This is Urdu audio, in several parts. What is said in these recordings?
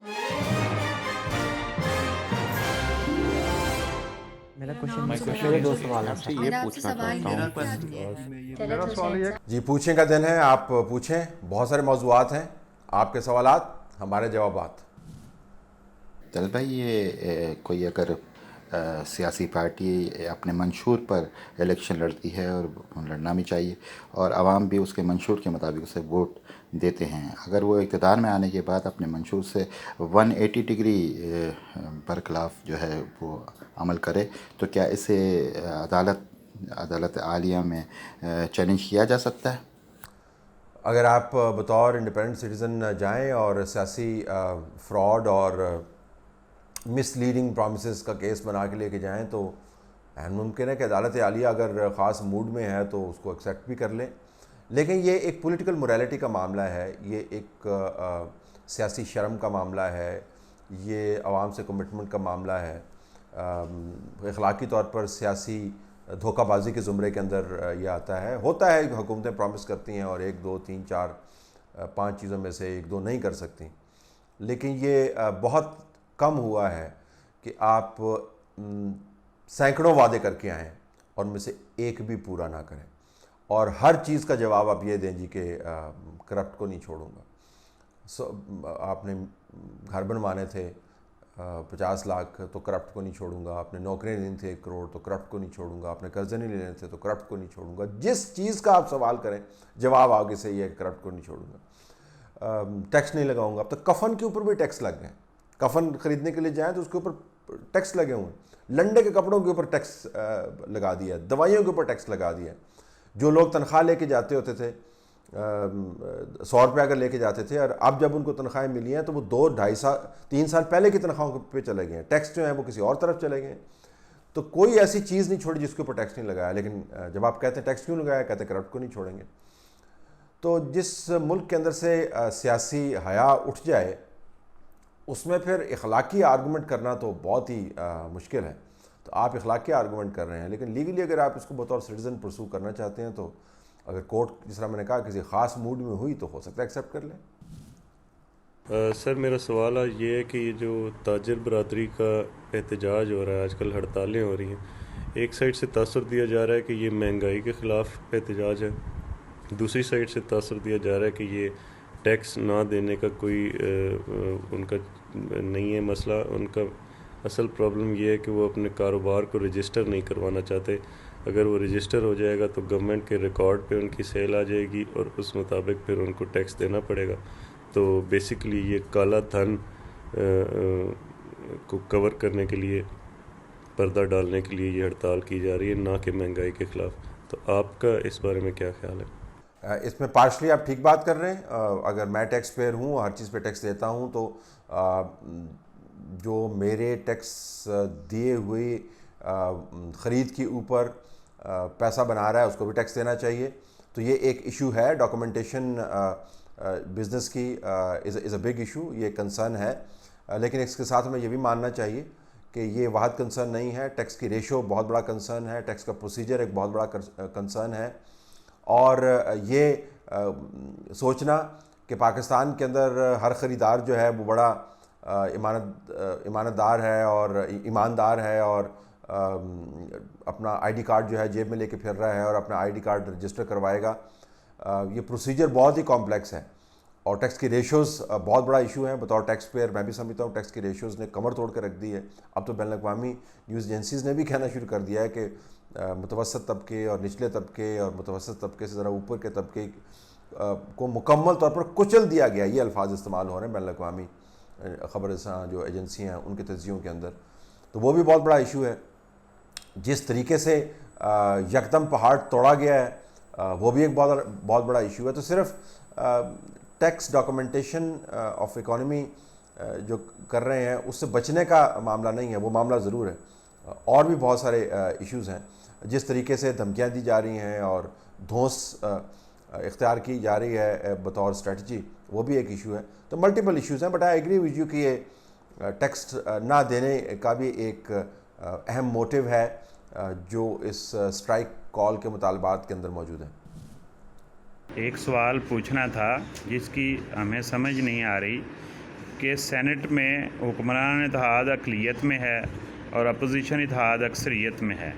میرے دو سوال ہیں. آپ سے یہ پوچھنا چاہتا ہوں. جی پوچھیں کا دن ہے, آپ پوچھیں. بہت سارے موضوعات ہیں, آپ کے سوالات ہمارے جوابات. طلعت بھائی, یہ کوئی اگر سیاسی پارٹی اپنے منشور پر الیکشن لڑتی ہے, اور لڑنا بھی چاہیے, اور عوام بھی اس کے منشور کے مطابق اسے ووٹ دیتے ہیں, اگر وہ اقتدار میں آنے کے بعد اپنے منشور سے 180 ڈگری برخلاف جو ہے وہ عمل کرے, تو کیا اسے عدالت عالیہ میں چیلنج کیا جا سکتا ہے؟ اگر آپ بطور انڈیپینڈنٹ سٹیزن جائیں اور سیاسی فراڈ اور مس لیڈنگ پرومسز کا کیس بنا کے لے کے جائیں, تو ممکن ہے کہ عدالت عالیہ اگر خاص موڈ میں ہے تو اس کو ایکسیپٹ بھی کر لیں. لیکن یہ ایک پولیٹیکل موریلٹی کا معاملہ ہے, یہ ایک سیاسی شرم کا معاملہ ہے, یہ عوام سے کمٹمنٹ کا معاملہ ہے. اخلاقی طور پر سیاسی دھوکہ بازی کے زمرے کے اندر یہ آتا ہے. ہوتا ہے حکومتیں پرومس کرتی ہیں اور 1 2 3 4 5 چیزوں میں سے 1 2 نہیں کر سکتی, لیکن یہ بہت کم ہوا ہے کہ آپ سینکڑوں وعدے کر کے آئیں اور ان میں سے ایک بھی پورا نہ کریں, اور ہر چیز کا جواب آپ یہ دیں جی کہ کرپٹ کو نہیں چھوڑوں گا. آپ نے گھر بنوانے تھے 50 لاکھ تو کرپٹ کو نہیں چھوڑوں گا, آپ نے نوکریاں لینی تھے 1 کروڑ تو کرپٹ کو نہیں چھوڑوں گا, آپ نے قرضے نہیں لینے تھے تو کرپٹ کو نہیں چھوڑوں گا. جس چیز کا آپ سوال کریں جواب آگے سے یہ کرپٹ کو نہیں چھوڑوں گا. ٹیکس نہیں لگاؤں گا. اب تو کفن کے اوپر بھی ٹیکس لگ گئے. کفن خریدنے کے لیے جائیں تو اس کے اوپر ٹیکس لگے ہوئے ہیں. لنڈے کے کپڑوں کے اوپر ٹیکس لگا دیا ہے, دوائیوں کے اوپر ٹیکس لگا دیا ہے. جو لوگ تنخواہ لے کے جاتے ہوتے تھے 100 روپے اگر لے کے جاتے تھے, اور اب جب ان کو تنخواہیں ملی ہیں تو وہ 2 2.5 سال 3 سال پہلے کی تنخواہوں پہ چلے گئے ہیں. ٹیکس جو ہیں وہ کسی اور طرف چلے گئے ہیں. تو کوئی ایسی چیز نہیں چھوڑی جس کے اوپر ٹیکس نہیں لگایا. لیکن جب آپ کہتے ہیں ٹیکس کیوں لگایا, کہتے ہیں کرپٹ کو نہیں چھوڑیں گے. تو جس ملک کے اندر سے سیاسی حیا اٹھ جائے اس میں پھر اخلاقی آرگومنٹ کرنا تو بہت ہی مشکل ہے. تو آپ اخلاقی آرگومنٹ کر رہے ہیں, لیکن لیگلی اگر آپ اس کو بطور سٹیزن پرسو کرنا چاہتے ہیں تو اگر کورٹ جس طرح میں نے کہا کسی خاص موڈ میں ہوئی تو ہو سکتا ہے ایکسیپٹ کر لیں. سر میرا سوال یہ ہے کہ یہ جو تاجر برادری کا احتجاج ہو رہا ہے, آج کل ہڑتالیں ہو رہی ہیں, ایک سائڈ سے تاثر دیا جا رہا ہے کہ یہ مہنگائی کے خلاف احتجاج ہے, دوسری سائڈ سے تاثر دیا جا رہا ہے کہ یہ ٹیکس نہ دینے کا کوئی ان کا نہیں ہے مسئلہ. ان کا اصل پرابلم یہ ہے کہ وہ اپنے کاروبار کو رجسٹر نہیں کروانا چاہتے. اگر وہ رجسٹر ہو جائے گا تو گورنمنٹ کے ریکارڈ پہ ان کی سیل آ جائے گی اور اس مطابق پھر ان کو ٹیکس دینا پڑے گا. تو بیسیکلی یہ کالا دھن کو کور کرنے کے لیے, پردہ ڈالنے کے لیے یہ ہڑتال کی جا رہی ہے, نہ کہ مہنگائی کے خلاف. تو آپ کا اس بارے میں کیا خیال ہے؟ اس میں پارشلی آپ ٹھیک بات کر رہے ہیں. اگر میں ٹیکس پیئر ہوں, ہر چیز پہ ٹیکس دیتا ہوں, تو جو میرے ٹیکس دیے ہوئے خرید کے اوپر پیسہ بنا رہا ہے اس کو بھی ٹیکس دینا چاہیے. تو یہ ایک ایشو ہے, ڈاکومنٹیشن بزنس کی از اے بگ ایشو, یہ کنسرن ہے. لیکن اس کے ساتھ ہمیں یہ بھی ماننا چاہیے کہ یہ واحد کنسرن نہیں ہے. ٹیکس کی ریشو بہت بڑا کنسرن ہے, ٹیکس کا پروسیجر ایک بہت بڑا کنسرن ہے. اور یہ سوچنا کہ پاکستان کے اندر ہر خریدار جو ہے وہ بڑا امانت دار ہے اور ایماندار ہے اور اپنا آئی ڈی کارڈ جو ہے جیب میں لے کے پھر رہا ہے اور اپنا آئی ڈی کارڈ رجسٹر کروائے گا, یہ پروسیجر بہت ہی کمپلیکس ہے. اور ٹیکس کی ریشوز بہت بڑا ایشو ہے. بطور ٹیکس پیئر میں بھی سمجھتا ہوں ٹیکس کی ریشوز نے کمر توڑ کے رکھ دی ہے. اب تو بین الاقوامی نیوز ایجنسیز نے بھی کہنا شروع کر دیا ہے کہ متوسط طبقے اور نچلے طبقے اور متوسط طبقے سے ذرا اوپر کے طبقے کو مکمل طور پر کچل دیا گیا. یہ الفاظ استعمال ہو رہے ہیں بین الاقوامی خبر رساں جو ایجنسی ہیں ان کے تجزیوں کے اندر. تو وہ بھی بہت بڑا ایشو ہے. جس طریقے سے یکدم پہاڑ توڑا گیا ہے وہ بھی ایک بہت بڑا ایشو ہے. تو صرف ٹیکس ڈاکومنٹیشن آف اکانومی جو کر رہے ہیں اس سے بچنے کا معاملہ نہیں ہے, وہ معاملہ ضرور ہے. اور بھی بہت سارے ایشوز ہیں. جس طریقے سے دھمکیاں دی جا رہی ہیں اور دھونس اختیار کی جا رہی ہے بطور اسٹریٹجی, وہ بھی ایک ایشو ہے. تو ملٹیپل ایشوز ہیں, but I agree with you کہ یہ ٹیکس نہ دینے کا بھی ایک اہم موٹیو ہے جو اس اسٹرائک کال کے مطالبات کے اندر موجود ہے. ایک سوال پوچھنا تھا جس کی ہمیں سمجھ نہیں آ رہی کہ سینٹ میں حکمران اتحاد اقلیت میں ہے اور اپوزیشن اتحاد اکثریت میں ہے،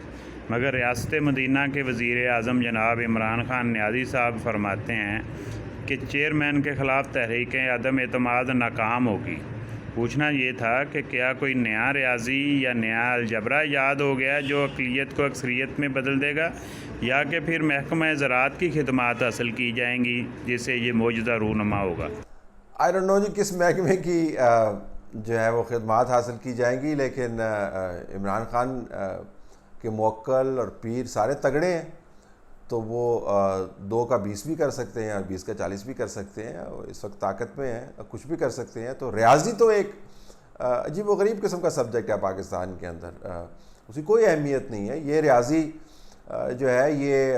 مگر ریاست مدینہ کے وزیر اعظم جناب عمران خان نیازی صاحب فرماتے ہیں کہ چیئرمین کے خلاف تحریک عدم اعتماد ناکام ہوگی۔ پوچھنا یہ تھا کہ کیا کوئی نیا ریاضی یا نیا الجبرا ایجاد ہو گیا جو اقلیت کو اکثریت میں بدل دے گا، یا کہ پھر محکمہ زراعت کی خدمات حاصل کی جائیں گی جس سے یہ معجزہ رونما ہوگا؟ آئی ڈونٹ نو جی کس محکمے کی جو ہے وہ خدمات حاصل کی جائیں گی، لیکن عمران خان کے موکل اور پیر سارے تگڑے ہیں، تو وہ 2 کا 20 بھی کر سکتے ہیں اور 20 کا 40 بھی کر سکتے ہیں، اور اس وقت طاقت میں ہیں، کچھ بھی کر سکتے ہیں۔ تو ریاضی تو ایک عجیب و غریب قسم کا سبجیکٹ ہے پاکستان کے اندر، اس کی کوئی اہمیت نہیں ہے۔ یہ ریاضی جو ہے یہ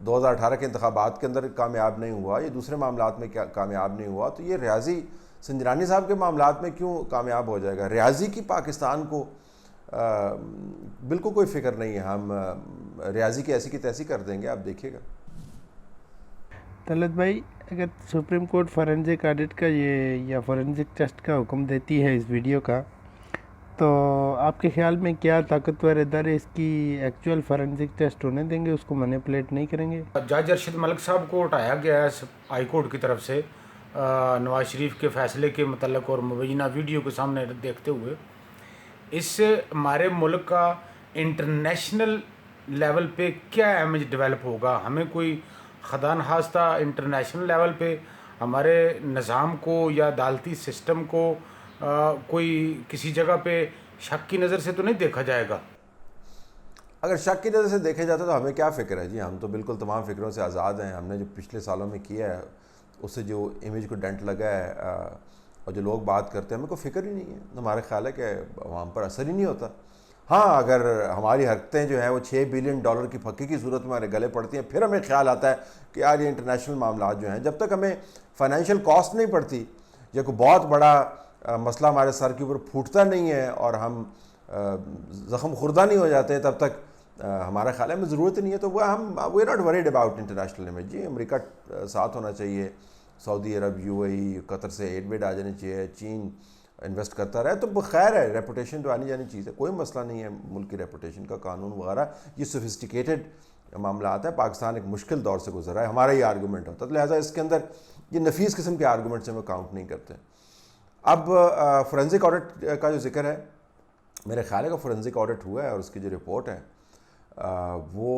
2018 کے انتخابات کے اندر کامیاب نہیں ہوا، یہ دوسرے معاملات میں کامیاب نہیں ہوا، تو یہ ریاضی سنجرانی صاحب کے معاملات میں کیوں کامیاب ہو جائے گا؟ ریاضی کی پاکستان کو بالکل کوئی فکر نہیں ہے، ہم ریاضی کی ایسی کی تیسی کر دیں گے، آپ دیکھیے گا۔ طلعت بھائی، اگر سپریم کورٹ فورینزک آڈٹ کا یا فورینزک ٹیسٹ کا حکم دیتی ہے اس ویڈیو کا، تو آپ کے خیال میں کیا طاقتور ادارے اس کی ایکچوئل فورینزک ٹیسٹ ہونے دیں گے، اس کو مینیپولیٹ نہیں کریں گے؟ جج ارشد ملک صاحب کو اٹھایا گیا ہے ہائی کورٹ کی طرف سے نواز شریف کے فیصلے کے متعلق اور مبینہ ویڈیو کے سامنے دیکھتے ہوئے، اس سے ہمارے ملک کا انٹرنیشنل لیول پہ کیا امیج ڈیولپ ہوگا؟ ہمیں کوئی خدا نخواستہ انٹرنیشنل لیول پہ ہمارے نظام کو یا عدالتی سسٹم کو کوئی کسی جگہ پہ شک کی نظر سے تو نہیں دیکھا جائے گا؟ اگر شک کی نظر سے دیکھا جاتا تو ہمیں کیا فکر ہے جی؟ ہم تو بالکل تمام فکروں سے آزاد ہیں۔ ہم نے جو پچھلے سالوں میں کیا ہے اس سے جو امیج کو ڈنٹ لگا ہے اور جو لوگ بات کرتے ہیں، ہمیں کوئی فکر ہی نہیں ہے۔ ہمارا خیال ہے کہ عوام پر اثر ہی نہیں ہوتا۔ ہاں، اگر ہماری حرکتیں جو ہیں وہ $6 بلین کی پھکی کی صورت میں ہمارے گلے پڑتی ہیں، پھر ہمیں خیال آتا ہے کہ یار یہ انٹرنیشنل معاملات جو ہیں، جب تک ہمیں فائنینشیل کاسٹ نہیں پڑتی یا کوئی بہت بڑا مسئلہ ہمارے سر کے اوپر پھوٹتا نہیں ہے اور ہم زخم خوردہ نہیں ہو جاتے، تب تک ہمارا خیال ہے ہمیں ضرورت نہیں ہے۔ تو وہ we are not worried about international image. جی، امریکہ ساتھ ہونا چاہیے، سعودی عرب، UAE، قطر سے ایڈ آ جانی چاہیے، چین انویسٹ کرتا رہے تو خیر ہے، ریپوٹیشن تو آنی جانی چیز ہے، کوئی مسئلہ نہیں ہے ملک کی ریپوٹیشن کا، قانون وغیرہ یہ سوفسٹیکیٹڈ معاملات ہیں۔ پاکستان ایک مشکل دور سے گزر رہا ہے، ہمارا یہ آرگومنٹ ہوتا ہے، لہٰذا اس کے اندر یہ نفیس قسم کے آرگومنٹ سے ہم کاؤنٹ نہیں کرتے۔ اب فورینزک آڈٹ کا جو ذکر ہے، میرے خیال ہے کہ فورینزک آڈٹ ہوا ہے اور اس کی جو رپورٹ ہے وہ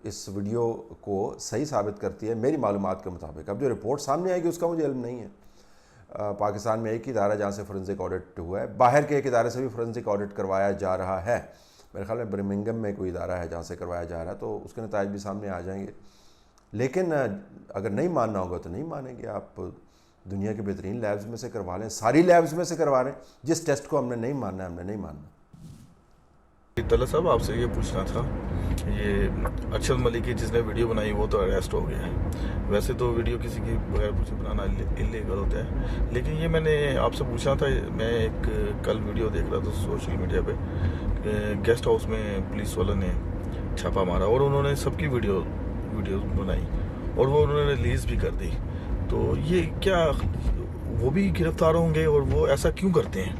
اس ویڈیو کو صحیح ثابت کرتی ہے میری معلومات کے مطابق۔ اب جو رپورٹ سامنے آئے گی اس کا مجھے علم نہیں ہے۔ پاکستان میں ایک ادارہ جہاں سے فورینزک آڈٹ ہوا ہے، باہر کے ایک ادارے سے بھی فورینزک آڈٹ کروایا جا رہا ہے، میرے خیال میں برمنگھم میں کوئی ادارہ ہے جہاں سے کروایا جا رہا ہے، تو اس کے نتائج بھی سامنے آ جائیں گے۔ لیکن اگر نہیں ماننا ہوگا تو نہیں مانیں گے، آپ دنیا کے بہترین لیبز میں سے کروا لیں، ساری لیبز میں سے کروا لیں، جس ٹیسٹ کو ہم نے نہیں ماننا ہے ہم نے نہیں ماننا۔ طلعت صاحب، آپ سے یہ پوچھنا تھا، یہ ارشد ملک کی جس نے ویڈیو بنائی وہ تو اریسٹ ہو گیا ہے، ویسے تو ویڈیو کسی کی بغیر پوچھے بنانا انلیگل ہوتا ہے، لیکن یہ میں نے آپ سے پوچھنا تھا، میں ایک کل ویڈیو دیکھ رہا تھا سوشل میڈیا پہ، گیسٹ ہاؤس میں پولیس والوں نے چھاپا مارا اور انہوں نے سب کی ویڈیو بنائی اور وہ انہوں نے ریلیز بھی کر دی، تو یہ کیا وہ بھی گرفتار ہوں گے؟ اور وہ ایسا کیوں کرتے ہیں؟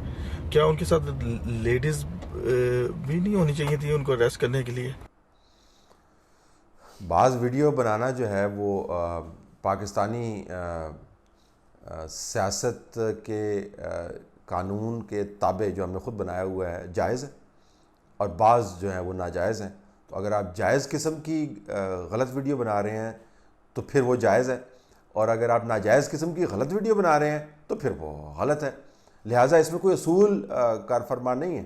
کیا ان کے ساتھ لیڈیز بھی نہیں ہونی چاہیے تھی ان کو اریسٹ کرنے کے لیے؟ بعض ویڈیو بنانا جو ہے وہ پاکستانی سیاست کے قانون کے تابع جو ہم نے خود بنایا ہوا ہے جائز ہے، اور بعض جو ہیں وہ ناجائز ہیں۔ تو اگر آپ جائز قسم کی غلط ویڈیو بنا رہے ہیں تو پھر وہ جائز ہے، اور اگر آپ ناجائز قسم کی غلط ویڈیو بنا رہے ہیں تو پھر وہ غلط ہے۔ لہٰذا اس میں کوئی اصول کار فرما نہیں ہے،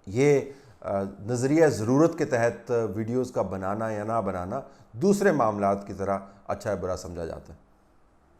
یہ نظریہ ضرورت کے تحت ویڈیوز کا بنانا یا نہ بنانا دوسرے معاملات کی طرح اچھا ہے برا سمجھا جاتا ہے۔